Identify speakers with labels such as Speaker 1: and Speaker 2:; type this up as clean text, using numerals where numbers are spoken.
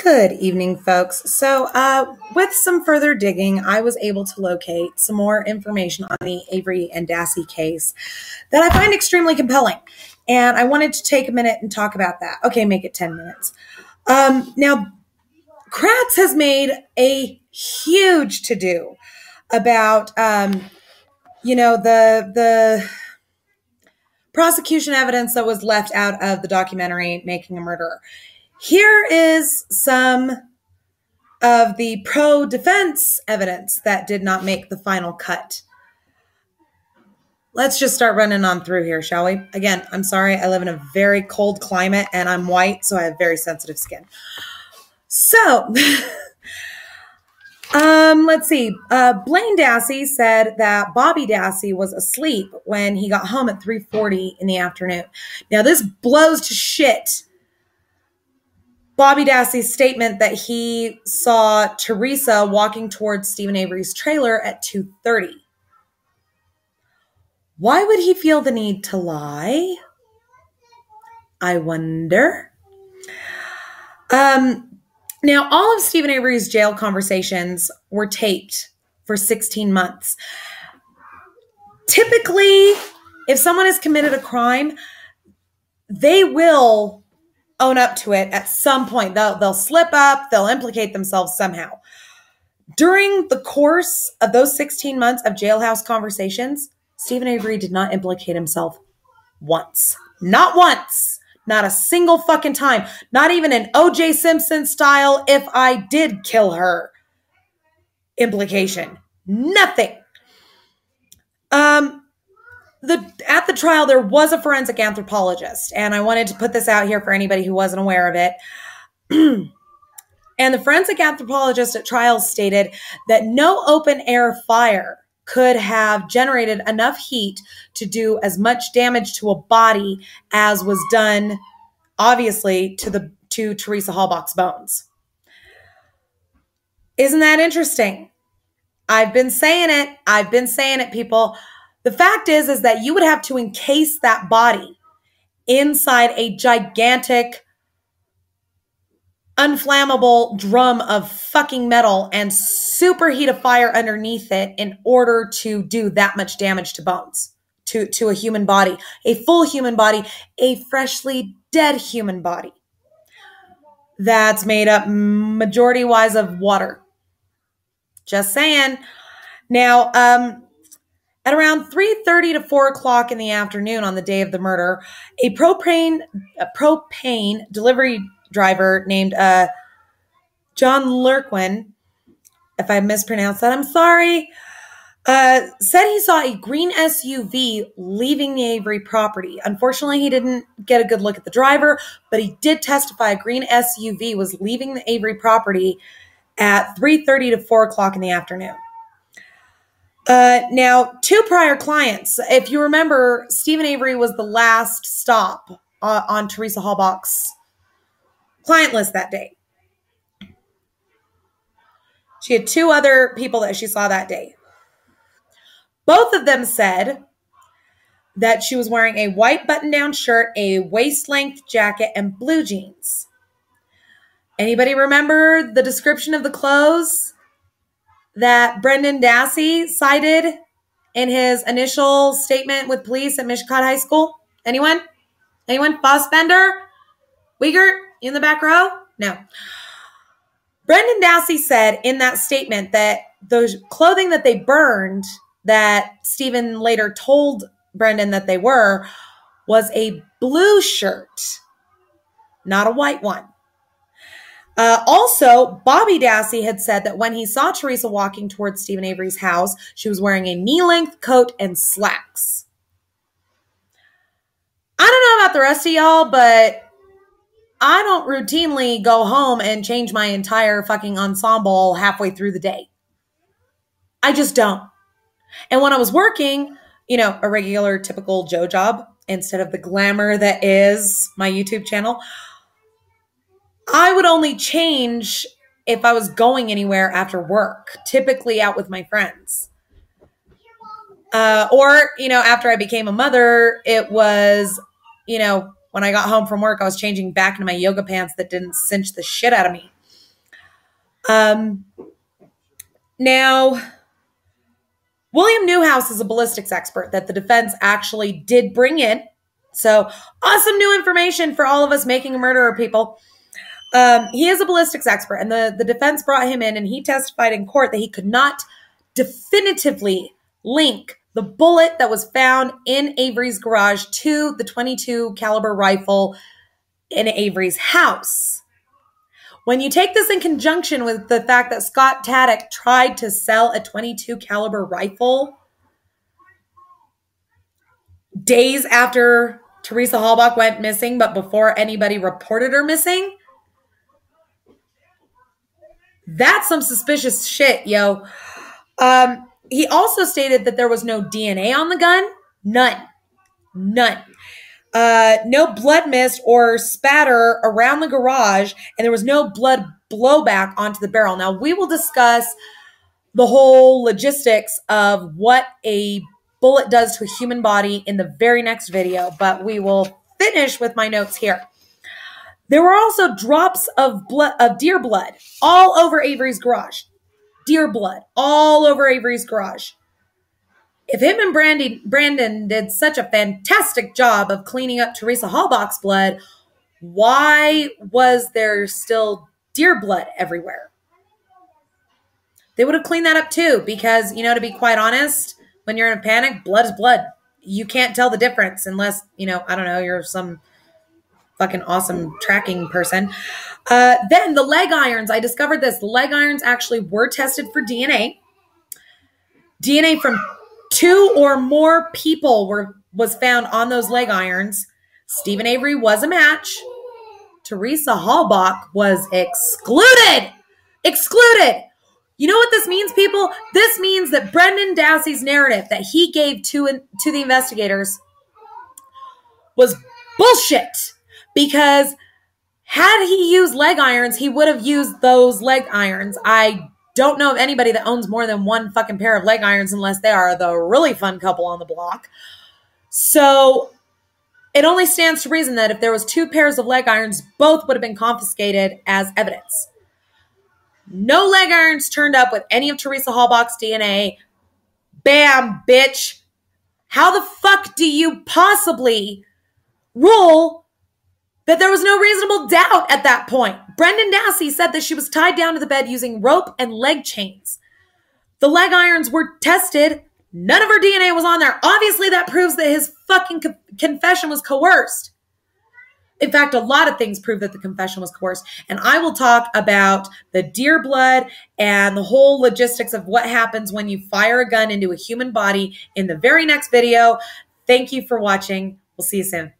Speaker 1: Good evening, folks. So, with some further digging, I was able to locate some more information on the Avery and Dassey case that I find extremely compelling. And I wanted to take a minute and talk about that. Okay, make it 10 minutes. Now, Kratz has made a huge to-do about, the prosecution evidence that was left out of the documentary Making a Murderer. Here is some of the pro-defense evidence that did not make the final cut. Let's just start running on through here, shall we? Again, I'm sorry. I live in a very cold climate and I'm white, so I have very sensitive skin. So, let's see. Blaine Dassey said that Bobby Dassey was asleep when he got home at 3:40 in the afternoon. Now, this blows to shit Bobby Dassey's statement that he saw Teresa walking towards Steven Avery's trailer at 2:30. Why would he feel the need to lie? I wonder. Now, all of Steven Avery's jail conversations were taped for 16 months. Typically, if someone has committed a crime, they will own up to it at some point. They'll slip up, they'll implicate themselves somehow. During the course of those 16 months of jailhouse conversations, Steven Avery did not implicate himself once. Not once. Not a single fucking time. Not even an O.J. Simpson style, if I did kill her implication. Nothing. At the trial, there was a forensic anthropologist, and I wanted to put this out here for anybody who wasn't aware of it. And the forensic anthropologist at trial stated that no open-air fire could have generated enough heat to do as much damage to a body as was done, obviously, to Teresa Halbach's bones. Isn't that interesting? I've been saying it, people. The fact is that you would have to encase that body inside a gigantic, unflammable drum of fucking metal and superheat a fire underneath it in order to do that much damage to bones, to a human body, a full human body, a freshly dead human body that's made up majority-wise of water. Just saying. Now, at around 3:30 to 4 o'clock in the afternoon on the day of the murder, a propane delivery driver named John Lurquin, if I mispronounced that, I'm sorry, said he saw a green SUV leaving the Avery property. Unfortunately, he didn't get a good look at the driver, but he did testify a green SUV was leaving the Avery property at 3:30 to 4 o'clock in the afternoon. Now, two prior clients. If you remember, Steven Avery was the last stop on Teresa Halbach's client list that day. She had two other people that she saw that day. Both of them said that she was wearing a white button-down shirt, a waist-length jacket, and blue jeans. Anybody remember the description of the clothes that Brendan Dassey cited in his initial statement with police at Mishicot High School? Anyone? Anyone? Fassbender? Wiegert? You in the back row? No. Brendan Dassey said in that statement that those clothing that they burned, that Steven later told Brendan that they were, was a blue shirt, not a white one. Also, Bobby Dassey had said that when he saw Teresa walking towards Steven Avery's house, she was wearing a knee-length coat and slacks. I don't know about the rest of y'all, but I don't routinely go home and change my entire fucking ensemble halfway through the day. I just don't. And when I was working, a regular, typical Joe job, instead of the glamour that is my YouTube channel, I would only change if I was going anywhere after work, typically out with my friends. Or, after I became a mother, it was, when I got home from work, I was changing back into my yoga pants that didn't cinch the shit out of me. Now, William Newhouse is a ballistics expert that the defense actually did bring in. So awesome new information for all of us making a murderer people. He is a ballistics expert, and the defense brought him in, and he testified in court that he could not definitively link the bullet that was found in Avery's garage to the .22 caliber rifle in Avery's house. When you take this in conjunction with the fact that Scott Taddeck tried to sell a .22 caliber rifle days after Teresa Halbach went missing, but before anybody reported her missing, that's some suspicious shit, yo. He also stated that there was no DNA on the gun. None. No blood mist or spatter around the garage, and there was no blood blowback onto the barrel. Now, we will discuss the whole logistics of what a bullet does to a human body in the very next video, but we will finish with my notes here. There were also drops of deer blood all over Avery's garage. Deer blood all over Avery's garage. If him and Brandon did such a fantastic job of cleaning up Teresa Halbach's blood, why was there still deer blood everywhere? They would have cleaned that up too, because, to be quite honest, when you're in a panic, blood is blood. You can't tell the difference unless, I don't know, you're some fucking awesome tracking person. Then the leg irons, I discovered this. The leg irons actually were tested for DNA. DNA from 2 or more people was found on those leg irons. Stephen Avery was a match. Teresa Halbach was excluded. Excluded. You know what this means, people? This means that Brendan Dassey's narrative that he gave to the investigators was bullshit. Because had he used leg irons, he would have used those leg irons. I don't know of anybody that owns more than one fucking pair of leg irons unless they are the really fun couple on the block. So it only stands to reason that if there was 2 pairs of leg irons, both would have been confiscated as evidence. No leg irons turned up with any of Teresa Halbach's DNA. Bam, bitch. How the fuck do you possibly rule that there was no reasonable doubt at that point? Brendan Dassey said that she was tied down to the bed using rope and leg chains. The leg irons were tested. None of her DNA was on there. Obviously, that proves that his fucking confession was coerced. In fact, a lot of things prove that the confession was coerced. And I will talk about the deer blood and the whole logistics of what happens when you fire a gun into a human body in the very next video. Thank you for watching. We'll see you soon.